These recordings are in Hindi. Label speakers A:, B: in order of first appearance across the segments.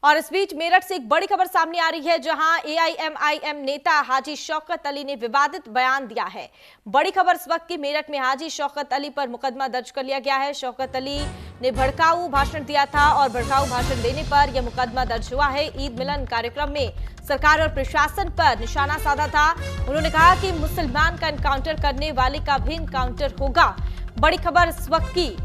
A: और इस बीच मेरठ से एक बड़ी खबर सामने आ रही है, जहां एआईएमआईएम नेता हाजी शौकत अली ने विवादित बयान दिया है। बड़ी खबर इस वक्त की मेरठ में हाजी शौकत अली पर मुकदमा दर्ज कर लिया गया है। शौकत अली ने भड़काऊ भाषण दिया था और भड़काऊ भाषण देने पर यह मुकदमा दर्ज हुआ है। ईद मिलन कार्यक्रम में सरकार और प्रशासन पर निशाना साधा था। उन्होंने कहा कि मुसलमान का एनकाउंटर करने वाले का भी एनकाउंटर होगा। बड़ी खबर इस वक्त की,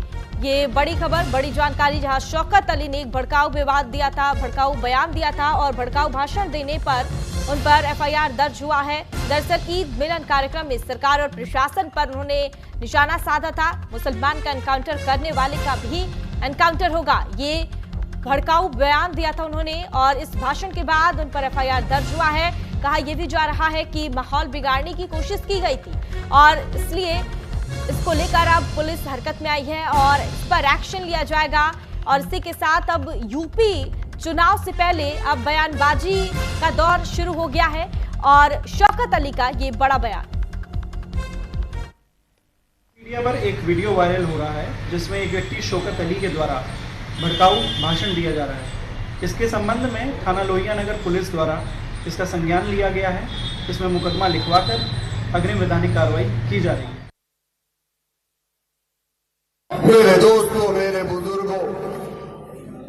A: ये बड़ी खबर, बड़ी जानकारी, जहां शौकत अली ने एक भड़काऊ विवाद दिया था, भड़काऊ बयान दिया था और भड़काऊ भाषण देने पर उन पर एफआईआर दर्ज हुआ है। दरअसल ईद मिलन कार्यक्रम में सरकार और प्रशासन पर उन्होंने निशाना साधा था। मुसलमान का एनकाउंटर करने वाले का भी एनकाउंटर होगा, ये भड़काऊ बयान दिया था उन्होंने और इस भाषण के बाद उन पर एफआईआर दर्ज हुआ है। कहा यह भी जा रहा है कि माहौल बिगाड़ने की कोशिश की गई थी और इसलिए इसको लेकर अब पुलिस हरकत में आई है और इस पर एक्शन लिया जाएगा। और इसी के साथ अब यूपी चुनाव से पहले अब बयानबाजी का दौर शुरू हो गया है और शौकत अली का ये बड़ा बयान।
B: मीडिया पर एक वीडियो वायरल हो रहा है जिसमें एक व्यक्ति शौकत अली के द्वारा भड़काऊ भाषण दिया जा रहा है। इसके संबंध में थाना लोहिया नगर पुलिस द्वारा इसका संज्ञान लिया गया है। इसमें मुकदमा लिखवाकर अग्रिम विधानिक कार्रवाई की जा रही है।
C: मेरे दोस्तों, मेरे बुजुर्गों,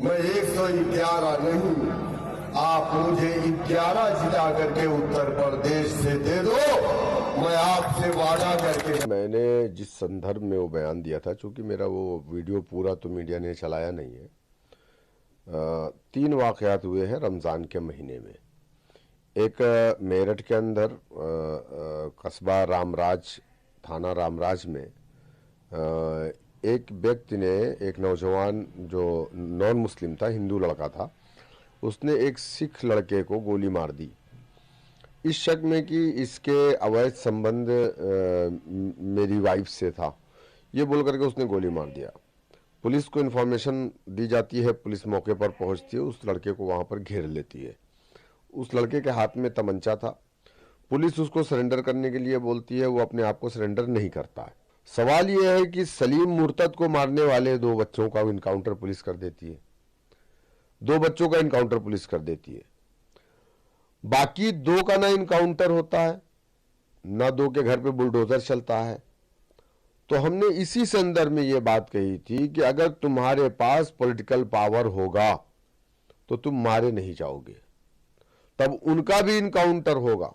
C: मैं 111 नहीं, आप मुझे 11 जिला करके उत्तर प्रदेश से दे दो, मैं आपसे वादा करके।
D: मैंने जिस संदर्भ में वो बयान दिया था, चूंकि मेरा वो वीडियो पूरा तो मीडिया ने चलाया नहीं है, 3 वाकयात हुए हैं रमज़ान के महीने में। एक मेरठ के अंदर कस्बा रामराज, थाना रामराज में एक व्यक्ति ने, एक नौजवान जो नॉन मुस्लिम था, हिंदू लड़का था, उसने एक सिख लड़के को गोली मार दी इस शक में कि इसके अवैध संबंध मेरी वाइफ से था। ये बोल करके उसने गोली मार दिया। पुलिस को इन्फॉर्मेशन दी जाती है, पुलिस मौके पर पहुंचती है, उस लड़के को वहां पर घेर लेती है। उस लड़के के हाथ में तमंचा था। पुलिस उसको सरेंडर करने के लिए बोलती है, वो अपने आप को सरेंडर नहीं करता है। सवाल यह है कि सलीम मुर्तद को मारने वाले 2 बच्चों का इनकाउंटर पुलिस कर देती है, 2 बच्चों का इनकाउंटर पुलिस कर देती है, बाकी 2 का ना इनकाउंटर होता है, ना 2 के घर पे बुलडोजर चलता है। तो हमने इसी संदर्भ में यह बात कही थी कि अगर तुम्हारे पास पॉलिटिकल पावर होगा तो तुम मारे नहीं जाओगे, तब उनका भी इनकाउंटर होगा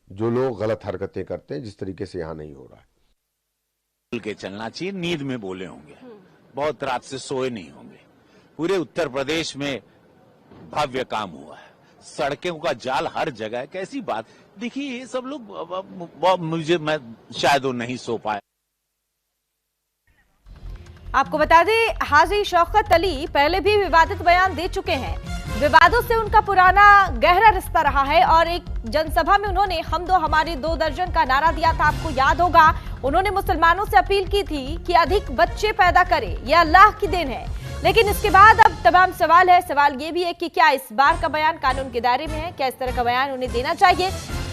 D: जो लोग गलत हरकतें करते हैं, जिस तरीके से यहां नहीं हो रहा है।
E: के चलना चाहिए, नींद में बोले होंगे, बहुत रात से सोए नहीं होंगे। पूरे उत्तर प्रदेश में भव्य काम हुआ है, सड़कों का जाल हर जगह है। कैसी बात, देखिए ये सब लोग मैं शायद वो नहीं सो पाए।
A: आपको बता दें, हाजी शौकत अली पहले भी विवादित बयान दे चुके हैं। विवादों से उनका पुराना गहरा रिश्ता रहा है और एक जनसभा में उन्होंने हम दो हमारे 2 दर्जन का नारा दिया था, आपको याद होगा। उन्होंने मुसलमानों से अपील की थी कि अधिक बच्चे पैदा करें, यह अल्लाह की देन है। लेकिन इसके बाद अब तमाम सवाल है। सवाल ये भी है कि क्या इस बार का बयान कानून के दायरे में है, क्या इस तरह का बयान उन्हें देना चाहिए,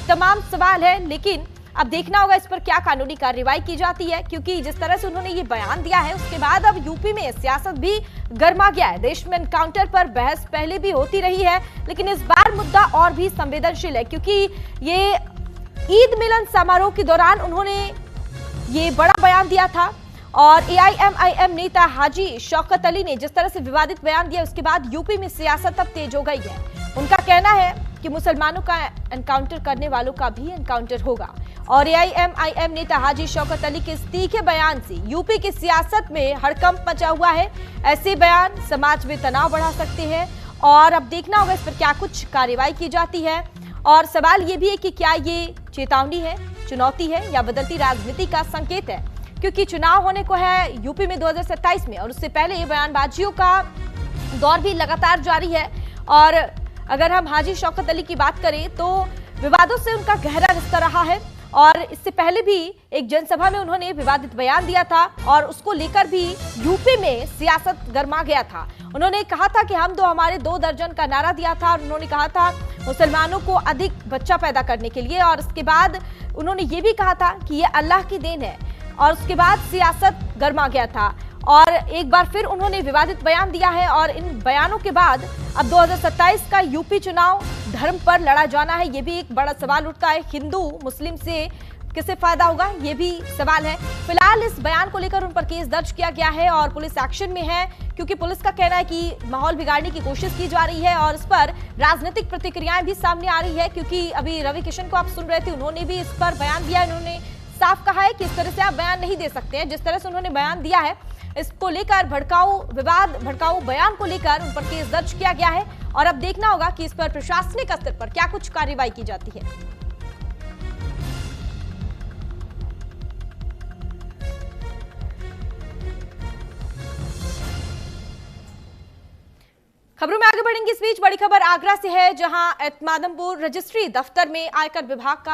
A: तमाम सवाल है। लेकिन अब देखना होगा इस पर क्या कानूनी कार्रवाई की जाती है, क्योंकि जिस तरह से उन्होंने ये बयान दिया है उसके बाद अब यूपी में सियासत भी गर्मा गया है। देश में एनकाउंटर पर बहस पहले भी होती रही है, लेकिन इस बार मुद्दा और भी संवेदनशील है, क्योंकि ये ईद मिलन समारोह के दौरान उन्होंने ये बड़ा बयान दिया था और एआईएमआईएम नेता हाजी शौकत अली ने जिस तरह से विवादित बयान दिया, उसके बाद यूपी में सियासत अब तेज हो गई है। उनका कहना है कि मुसलमानों का एनकाउंटर करने वालों का भी एनकाउंटर होगा और एआईएमआईएम नेता हाजी शौकत अली के इस तीखे बयान से यूपी की सियासत में हड़कंप मचा हुआ है। ऐसे बयान समाज में तनाव बढ़ा सकते हैं और अब देखना होगा इस पर क्या कुछ कार्रवाई की जाती है। और सवाल ये भी है कि क्या ये चेतावनी है, चुनौती है या बदलती राजनीति का संकेत है, क्योंकि चुनाव होने को है यूपी में 2027 में और उससे पहले ये बयानबाजियों का दौर भी लगातार जारी है। और अगर हम हाजी शौकत अली की बात करें तो विवादों से उनका गहरा रिश्ता रहा है और इससे पहले भी एक जनसभा में उन्होंने विवादित बयान दिया था और उसको लेकर भी यूपी में सियासत गर्मा गया था। उन्होंने कहा था कि हम दो हमारे 2 दर्जन का नारा दिया था और उन्होंने कहा था मुसलमानों को अधिक बच्चा पैदा करने के लिए, और उसके बाद उन्होंने ये भी कहा था कि ये अल्लाह की देन है और उसके बाद सियासत गर्मा गया था। और एक बार फिर उन्होंने विवादित बयान दिया है और इन बयानों के बाद अब 2027 का यूपी चुनाव धर्म पर लड़ा जाना है, ये भी एक बड़ा सवाल उठता है। हिंदू मुस्लिम से किसे फायदा होगा, ये भी सवाल है। फिलहाल इस बयान को लेकर उन पर केस दर्ज किया गया है और पुलिस एक्शन में है, क्योंकि पुलिस का कहना है कि माहौल बिगाड़ने की कोशिश की जा रही है और इस पर राजनीतिक प्रतिक्रियाएं भी सामने आ रही है। क्योंकि अभी रवि किशन को आप सुन रहे थे, उन्होंने भी इस पर बयान दिया। उन्होंने साफ कहा है कि इस तरह से आप बयान नहीं दे सकते हैं। जिस तरह से उन्होंने बयान दिया है, इसको लेकर भड़काऊ बयान को लेकर उन पर केस दर्ज किया गया है और अब देखना होगा कि इस पर प्रशासनिक स्तर पर क्या कुछ कार्रवाई की जाती है। खबरों में आगे बढ़ेंगे। इस बीच बड़ी खबर आगरा से है, जहां एतमादमपुर रजिस्ट्री दफ्तर में आयकर विभाग का